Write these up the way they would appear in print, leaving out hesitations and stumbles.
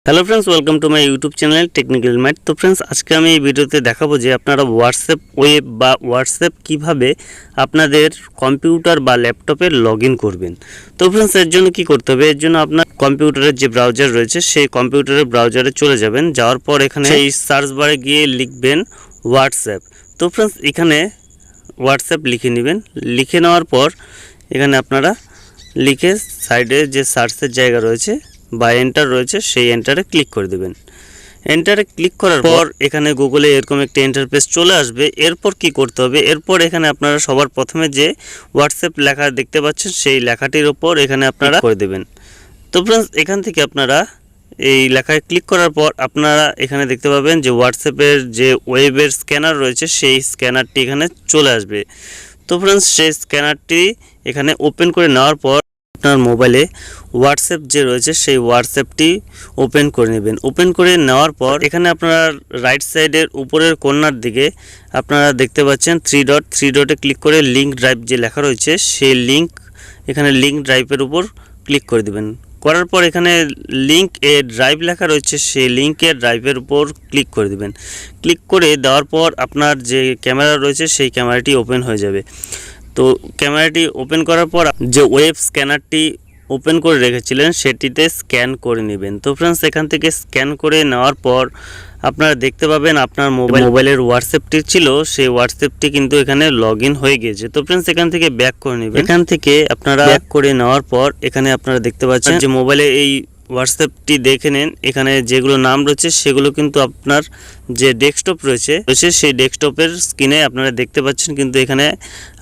Hello friends, welcome to my YouTube channel technical math. তো friends, আজকে আমি এই ভিডিওতে দেখাবো যে আপনারা হোয়াটসঅ্যাপ ওয়েব বা হোয়াটসঅ্যাপ কিভাবে আপনাদের কম্পিউটার বা ল্যাপটপে লগ ইন করবেন। তো ফ্রেন্ডস, এর জন্য কি করতে হবে? এর জন্য আপনার কম্পিউটারের যে ব্রাউজার রয়েছে সেই কম্পিউটারের ব্রাউজারে চলে যাবেন। যাওয়ার পর এখানে এই সার্চ বারে গিয়ে লিখবেন হোয়াটসঅ্যাপ। তো ফ্রেন্ডস, এখানে হোয়াটসঅ্যাপ লিখে নেবেন। লিখে নেওয়ার পর এখানে আপনারা লিখে সাইডে যে সার্চের জায়গা রয়েছে বা এন্টার রয়েছে সেই এন্টারে ক্লিক করে দেবেন। এন্টারে ক্লিক করার পর এখানে গুগলে এরকম একটা ইন্টারফেস চলে আসবে। এরপর কি করতে হবে? এরপর এখানে আপনারা সবার প্রথমে যে হোয়াটসঅ্যাপ লেখা দেখতে পাচ্ছেন সেই লেখাটির ওপর এখানে আপনারা করে দেবেন। তো ফ্রেন্ডস, এখান থেকে আপনারা এই লেখায় ক্লিক করার পর আপনারা এখানে দেখতে পাবেন যে হোয়াটসঅ্যাপের যে ওয়েবের স্ক্যানার রয়েছে সেই স্ক্যানারটি এখানে চলে আসবে। তো ফ্রেন্ডস, সেই স্ক্যানারটি এখানে ওপেন করে নেওয়ার পর আপনার মোবাইলে হোয়াটসঅ্যাপ যে রয়েছে সেই হোয়াটসঅ্যাপটি ওপেন করে নেবেন। ওপেন করে নেওয়ার পর এখানে আপনারা রাইট সাইডের উপরের কর্নার দিকে আপনারা দেখতে পাচ্ছেন থ্রি ডটে ক্লিক করে লিঙ্ক ড্রাইভ যে লেখা রয়েছে সেই এখানে লিঙ্ক ড্রাইভের উপর ক্লিক করে দেবেন। করার পর এখানে লিঙ্ক এ ড্রাইভ লেখা রয়েছে সেই লিঙ্কের ড্রাইভের উপর ক্লিক করে দেবেন। ক্লিক করে দেওয়ার পর আপনার যে ক্যামেরা রয়েছে সেই ক্যামেরাটি ওপেন হয়ে যাবে। তো ক্যামেরাটি ওপেন করার পর যে ওয়েব স্ক্যানারটি ওপেন করে রেখেছিলেন সেটিতে স্ক্যান করে নেবেন। তো ফ্রেন্ডস, এখান থেকে স্ক্যান করে নেওয়ার পর আপনারা দেখতে পাবেন আপনার মোবাইলের হোয়াটসঅ্যাপটি ছিল সেই হোয়াটসঅ্যাপটি কিন্তু এখানে লগ ইন হয়ে গিয়েছে। তো ফ্রেন্ডস, এখান থেকে ব্যাক করে নেবেন। এখান থেকে আপনারা ব্যাক করে নেওয়ার পর এখানে আপনারা দেখতে পাচ্ছেন যে মোবাইলে এই হোয়াটসঅ্যাপটি দেখে নেন। এখানে যেগুলো নাম রয়েছে সেগুলো কিন্তু আপনার যে ডেস্কটপ রয়েছে সেই ডেস্কটপের স্ক্রিনে আপনারা দেখতে পাচ্ছেন। কিন্তু এখানে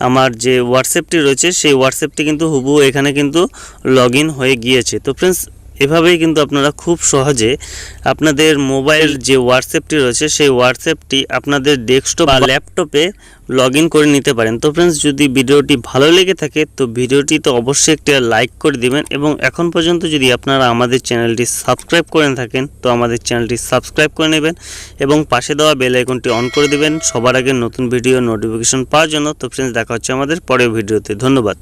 আমার যে হোয়াটসঅ্যাপটি রয়েছে সেই হোয়াটসঅ্যাপটি কিন্তু হুবহু এখানে কিন্তু লগ ইন হয়ে গিয়েছে। তো ফ্রেন্ডস, এভাবেই কিন্তু আপনারা খুব সহজে আপনাদের মোবাইল যে হোয়াটসঅ্যাপটি রয়েছে সেই হোয়াটসঅ্যাপটি আপনাদের ডেস্কটপ বা ল্যাপটপে লগ ইন করে নিতে পারেন। তো ফ্রেন্ডস, যদি ভিডিওটি ভালো লেগে থাকে তো ভিডিওটি তো অবশ্যই একটা লাইক করে দিবেন এবং এখন পর্যন্ত যদি আপনারা আমাদের চ্যানেলটি সাবস্ক্রাইব করে থাকেন তো আমাদের চ্যানেলটি সাবস্ক্রাইব করে নেবেন এবং পাশে দেওয়া বেল আইকনটি অন করে দিবেন সবার আগে নতুন ভিডিও নোটিফিকেশন পাওয়ার জন্য। তো ফ্রেন্ডস, দেখা হচ্ছে আমাদের পরের ভিডিওতে। ধন্যবাদ।